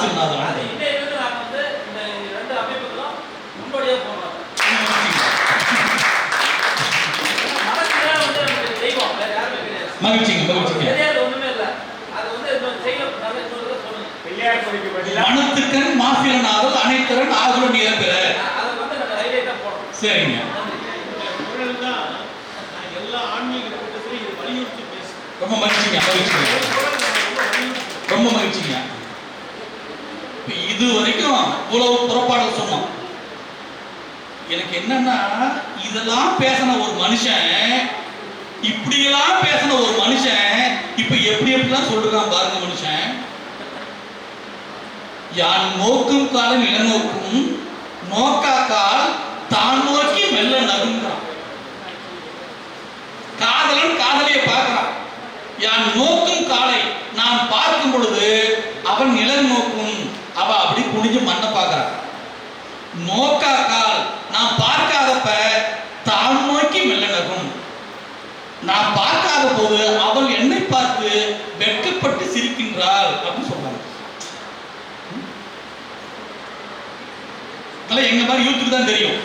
மாசிநாதன். அது இன்னைக்கு நான் வந்து இந்த ரெண்டு அமைப்புகளும் முன்னோடியா போறோம். மனசுல வந்து நமக்கு தெய்வம் வேற யாருமே கிடையாது. மகிழ்ச்சிங்க மகிழ்ச்சிங்க. தெரியாது ஒண்ணுமே இல்ல. அது வந்து செய்யணும் நல்ல சொல்றத சொல்லுங்க. பிள்ளையார் கோயிலுக்கு பதிலா மனத்துக்கண் மாசிலனாதல் அனைத்தரன் ஆகுல நிரம்பெற. அத வந்து நம்ம ஹைலைட்டா போறோம். சரிங்க. குரல் தான் எல்லா ஆன்மீக கூட்டத்திலும் இது வலியுறுத்தி பேசும். ரொம்ப மகிழ்ச்சிங்க மகிழ்ச்சிங்க. ரொம்ப மகிழ்ச்சிங்க. இது வரைக்கும் இவ்வளவு புறப்பாடல் சொன்னோம். எனக்கு என்னன்னா இதெல்லாம் பேசின ஒரு மனுஷன், இப்படியெல்லாம் பேசின ஒரு மனுஷன் இப்ப எப்படி எப்படிலாம் சொல்றான் பாருங்க மனுஷன். யான் நோக்கும் காலம் இளநோக்கும் நோக்காக்கால் தான் நோக்கி மெல்ல நகுங்கிறான். காதலன் காதலியை பார்க்கிறான். யான் நோக்கும் காலை நான் பார்க்கும் பொழுது அவன் நிழல் நோக்கும், அவ அப்படி குனிஞ்சு மண்ணை பார்க்கிறான். நோக்காக்கால் நான் பார்க்காதப்ப தான் நோக்கி மெல்ல நகும். நான் பார்க்காத போது அவள் என்னை பார்த்து வெட்கப்பட்டு சிரிக்கின்றாள் அப்படின்னு சொல்றாங்க. எங்க மாதிரி யூத்துக்கு தான் தெரியும்,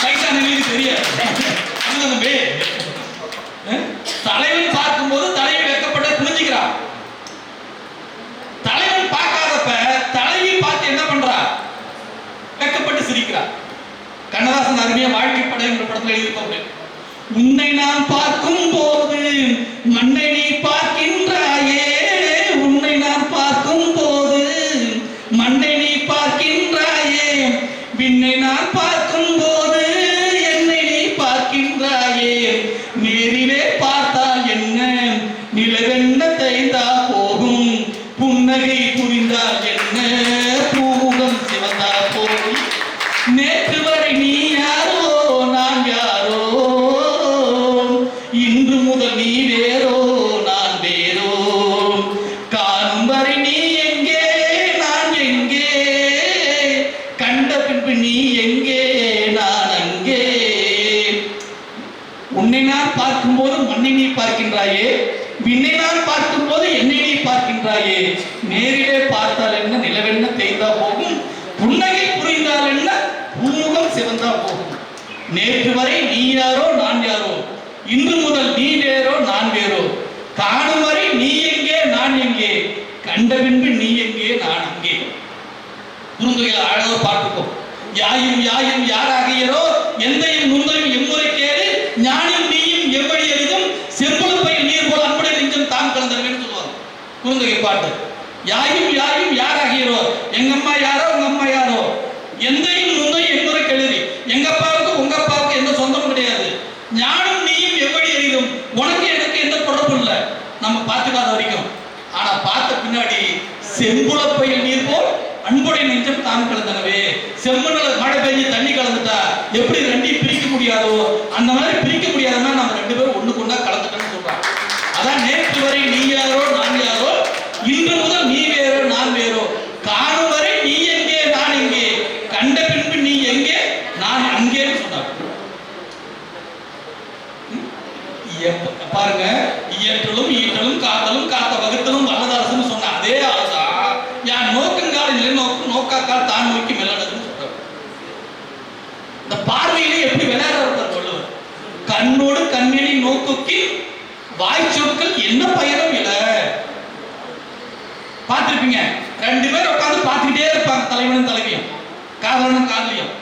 வயசானவங்களுக்கு தெரியாது. தலைவன் பார்க்கும் போது தலைவி வெட்கப்பட்டு புரிஞ்சுக்கிறான். தலைவன் பார்க்காதப்ப தலைவி பார்த்து என்ன பண்றா? வெட்கப்பட்டு சிரிக்கிறா. கண்ணதாசன் அருமையா வாழ்க்கை படம் என்ற படத்துல எழுதியிருப்பாங்க. உன்னை நான் பார்க்கும் போது மண்ணை நீ பார்க்கின்றாயே, உன்னை நான் பார்க்கும் போது மண்ணை நீ பார்க்கின்றாயே, விண்ணை நான் பார்க்கும் போது என்னை நீ பார்க்கின்றாயே, நேரிலே பார்த்தால் என்ன நிலவென்ன தேய்ந்தா போகும், புன்னகை புரிந்தால் என்ன பூமுகம் சிவந்தா போகும், நேற்று வரை நீ யாரோ நான் யாரோ, இன்று முதல் நீ வேறோ நான் வேறோ, காணும் வரை நீ எங்கே நான் எங்கே, கண்ட பின்பு நீ எங்கே நான் அங்கே, உன்னை நான் பார்க்கும் போது மண்ணை நீ பார்க்கின்றாயே, விண்ணை நான் பார்க்கும் போது என்னை நீ பார்க்கின்றாயே, நேரிலே பார்த்தால் என்ன நிலவென்ன தேய்ந்தா போகும், புன்னகை புரிந்தால் என்ன பூமுகம் சிவந்தா போகும், நேற்று வரை நீ யாரோ நான் யாரோ, இன்று முதல் நீ வேறோ நான் வேறோ, காணும் வரை நீ எங்கே நான் எங்கே, கண்ட பின்பு நீ எங்கே நான் அங்கே. குறுந்தொகையில் அழகாக பார்த்துக்கோம். யாயும் யாயும் யாராகியரோ எந்தையும் நுந்தையும் எம்முறை கேடு, ஞானியும் நீயும் எவ்வழி எளிதும் செம்புளப்பையில் நீர் போல அன்புடைய நெஞ்சம் தாம் கலந்தனவேன்னு சொல்லுவாங்க குறுந்தொகை பாட்டு. யாயும் யாயும் யாராகியரோ, எங்க அம்மா யாரோ உங்க அம்மா யாரோ, எந்தையும் நுந்தையும் எம்முறை கேடு, எங்க அப்பாவுக்கு உங்க அப்பாவுக்கு எந்த சொந்தமும் கிடையாது, ஞானம் நீயும் எவ்வழி எளிதும் உனக்கு எனக்கு எந்த தொடர்பு இல்லை நம்ம பார்த்துக்காத வரைக்கும். ஆனா பார்த்த பின்னாடி செம்புளப்பையில் நீர் போல் அன்புடைய நெஞ்சம் தான் கலந்தனவே. செம்மண்ணுல மழை பெஞ்சு தண்ணி கலந்துட்டா எப்படி ரெண்டையும் பிரிக்க முடியாதோ அந்த மாதிரி பிரிக்க முடியாதுன்னா நம்ம ரெண்டு பேரும் ஒண்ணுக்கு ஒண்ணா கலந்துட்டோம்னு சொல்றாங்க. அதான் நேற்று வரை நீ யாரோ நான் யாரோ, இன்று முதல் நீ வேறோ நான் வேறோ, காணும் வரை நீ எங்கே நான் எங்கே, கண்ட பின்பு நீ எங்கே நான் அங்கேன்னு சொன்னாங்க. பாருங்க, இயற்றலும் ஈட்டலும் காத்தலும் காத்த வகுத்தலும் வல்லதாரசன் சொன்ன அதே ஆளுதான் யான் நோக்குங்கால் இல்லை நோக்கும் நோக்காக்கால் தான் நோக்கி மெல்லனதுன்னு சொல்றாரு. இந்த பார்வையிலே எப்படி விளையாடுறார் சொல்லுவார். கண்ணோடு கண்ணினை நோக்கி வாய் சொற்கள் என்ன பயனும் இல்லை. பார்த்திருப்பீங்க, ரெண்டு பேர் உட்காந்து பார்த்துக்கிட்டே இருப்பாங்க, தலைவனும் தலைவியும் காதலனும் காதலியும்.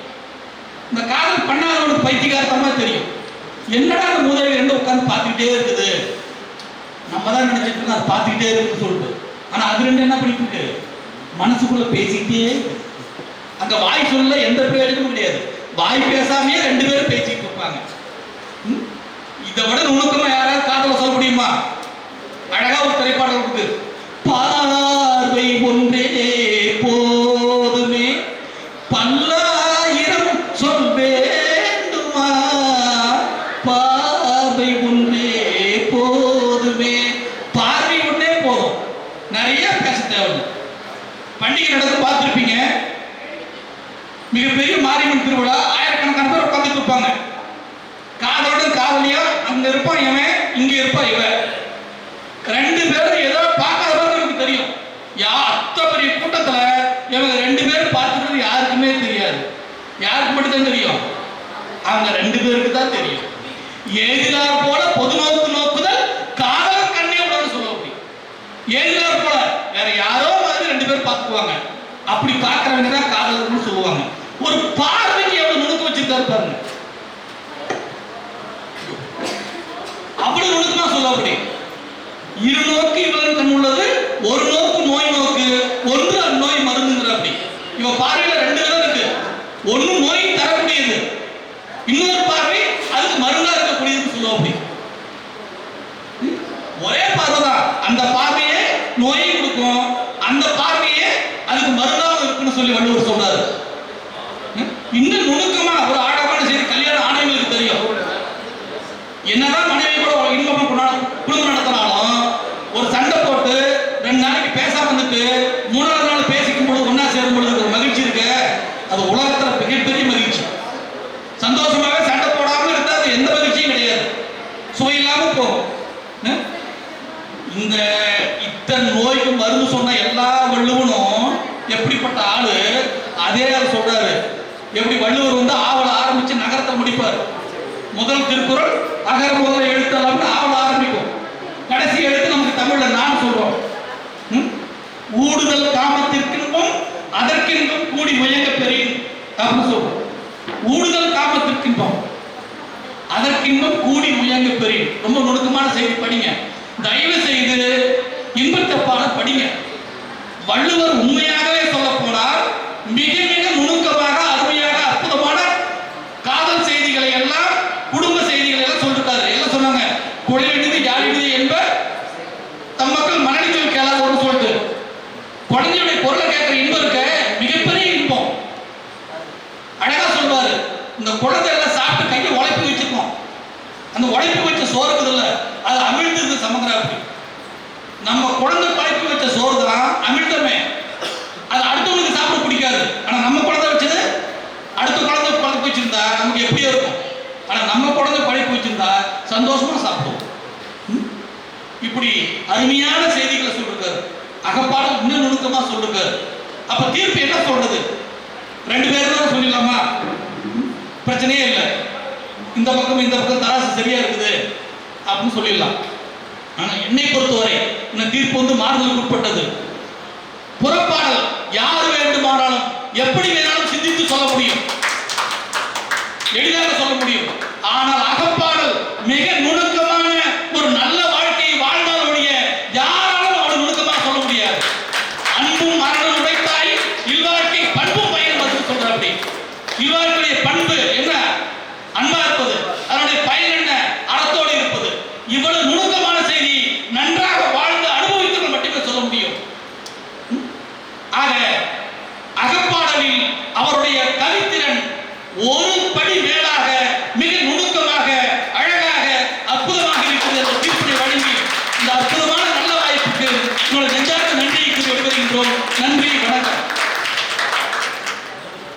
இந்த காதல் பண்ணாதவனுக்கு பைத்தியகாரத்தமா தெரியும். என்னடா அந்த முதல் ரெண்டு உட்காந்து பார்த்துக்கிட்டே இருக்குது, நம்ம தான் நினைச்சிட்டு இருக்கோம் அதை பார்த்துக்கிட்டே இருக்குன்னு சொல்லிட்டு. ஆனா அது ரெண்டு என்ன பண்ணிட்டு மனசுக்குள்ள பேசிக்கிட்டே, அங்க வாய் சொல்ல எந்த பிரயோஜனமும் கிடையாது, வாய் பேசாமையே ரெண்டு பேரும் பேசிட்டு இருப்பாங்க. இதை விட நுணுக்கமா யாராவது காதல சொல்ல முடியுமா? அழகா ஒரு திரைப்பாடல் இருக்கு. பார்வை ஒன்றே போதுமே பல்லாயிரம் சொல் வேண்டுமா, பார்வை ஒன்றே போதுமே. பார்வை ஒன்றே போதும், நிறைய பேச தேவையில்லை. பண்டிகை நடந்து பார்த்துருப்பீங்க, மிகப்பெரிய மாரியம்மன் திருவிழா, ஆயிரக்கணக்கான பேர் உட்காந்துட்டு இருப்பாங்க. காதலோட காதலியா அங்க இருப்பான் இவன், இங்க இருப்பான் இவன். ரெண்டு பேரும் ஏதோ பார்க்காத எனக்கு தெரியும். அத்த பெரிய யாருக்குமே தெரியாது. யாருக்கு மட்டும் தான் தெரியும்? அவங்க 2 பேருக்கு தான் தெரியும். ஏதிலார் போல பொது நோக்கு நோக்குதல் காதல் கண்ணே உடனே சொல்ல முடியும். ஏதிலார் போல வேற யாரோ மாதிரி 2 பேர் பார்த்துக்குவாங்க. அப்படி பார்க்கறவங்க தான் காதலர்னு சொல்லுவாங்க. ஒரு பார்வைக்கு எவ்வளவு நுணுக்கு வச்சிருக்காரு பாருங்க. அவ்வளவு நுணுக்கமா சொல்ல முடியும். இரு நோக்கு இவன் கண் உள்ளது, ஒரு நோக்கு நோய் நோக்கு, ஒன்று அந்நோய் மருந்துங்கிற. அப்படி இவ பார்வையில 2 விதம் இருக்கு. ஒண்ணு நோய் தரக்கூடியது, இன்னொரு பார்வை அதுக்கு மருந்தா இருக்கக்கூடியதுன்னு சொல்லுவோம். அப்படி ஒரே பார்வை தான். அந்த பார்வையே நோயை கொடுக்கும், அந்த பார்வையே அதுக்கு மருந்தாக இருக்குன்னு சொல்லி வள்ளுவர் சொல்றாரு. இன்னும் நுணுக்கமா ஒரு ஆழமான செய்தி கல்யாணம் ஆணையங்களுக்கு தெரியும். என்னதான் மனைவி கூட இன்பமா குடும்பம் நடத்தினாலும் ஒரு சண்டை போட்டு 2 நாளைக்கு பேசாம வந்துட்டு 3வது நாள் பேசிக்கும் பொழுது ஒன்னா சேரும் பொழுது ஒரு மகிழ்ச்சி இருக்கு. அது உலகத்துல மிகப்பெரிய மகிழ்ச்சி. சந்தோஷமாக சண்டை போடாம இருந்தா அது எந்த மகிழ்ச்சியும் கிடையாது, சுவையில்லாம போகும். இந்த இத்தனை நோய்க்கு மருந்து சொன்ன எல்லா வள்ளுவனும் எப்படிப்பட்ட ஆளு? அதே ஆள் சொல்றாரு. எப்படி வள்ளுவர் வந்து ஆவல ஆரம்பிச்சு நகரத்தை முடிப்பார். முதல் திருக்குறள் அகர முதல எழுத்தெல்லாம் ஆவல ஆரம்பிக்கும். கடைசி எழுத்து நமக்கு தமிழ்ல நான் சொல்றோம். ஊடுதல் காமத்திற்கின்பம் அதற்கின்பம் கூடி முயங்க பெரியன் அப்படின்னு சொல்றோம். ஊடுதல் காமத்திற்கின்பம் அதற்கின்பம் கூடி முயங்க பெரியன். ரொம்ப நுணுக்கமான செய்தி படிங்க. தயவு செய்து இன்பத்தப்பான படிங்க. வள்ளுவர் உண்மையாகவே சொல்ல போனால் மிக மிக நுணுக்கமாக அருமையாக அற்புதமான காதல் செய்திகளை எல்லாம் குடும்ப செய்திகளை எல்லாம் சொல்லிருக்காரு. எல்லாம் சொன்னாங்க. கொலையிடுது யாழிடுது என்ப தம் மக்கள் மனடி சொல் கேளாதவர்னு சொல்லிட்டு குழந்தையுடைய பொருளை கேட்கிற இன்பம் இருக்க மிகப்பெரிய இன்பம். அழகா சொல்வாரு. இந்த குழந்தை எல்லாம் சாப்பிட்டு கையை உழைப்பு வச்சிருக்கோம். அந்த உழைப்பு வச்ச சோறுக்குது இல்ல, அது அமிழ்ந்தது சமக்கிறாப்பி. நம்ம குழந்தை பழைப்பு வச்ச சோறு தான் அமிழ்தமே. அது அடுத்தவங்களுக்கு சாப்பிட பிடிக்காது. ஆனா நம்ம குழந்தை வச்சது அடுத்த குழந்தை பழைப்பு வச்சிருந்தா நமக்கு எப்படியோ இருக்கும். ஆனா நம்ம குழந்தை பழைப்பு வச்சிருந்தா சந்தோஷமா சாப்பிடுவோம். இப்படி அருமையான செய்திகளை சொல்லிருக்காரு. அகப்பாடம் இன்னும் நுணுக்கமா சொல்லிருக்காரு. அப்ப தீர்ப்பு என்ன சொல்றது? 2 பேரும் தான் சொல்லிடலாமா? பிரச்சனையே இல்லை. இந்த பக்கம் தராசு சரியா இருக்குது அப்படின்னு சொல்லிடலாம். ஆனா என்னை பொறுத்தவரை இந்த தீர்ப்பு வந்து மாறுதலுக்கு உட்பட்டது. புறப்பாடல் யார் வேண்டுமானாலும் எப்படி வேணாலும் சிந்தித்து சொல்ல முடியும், எளிதாக சொல்ல முடியும்.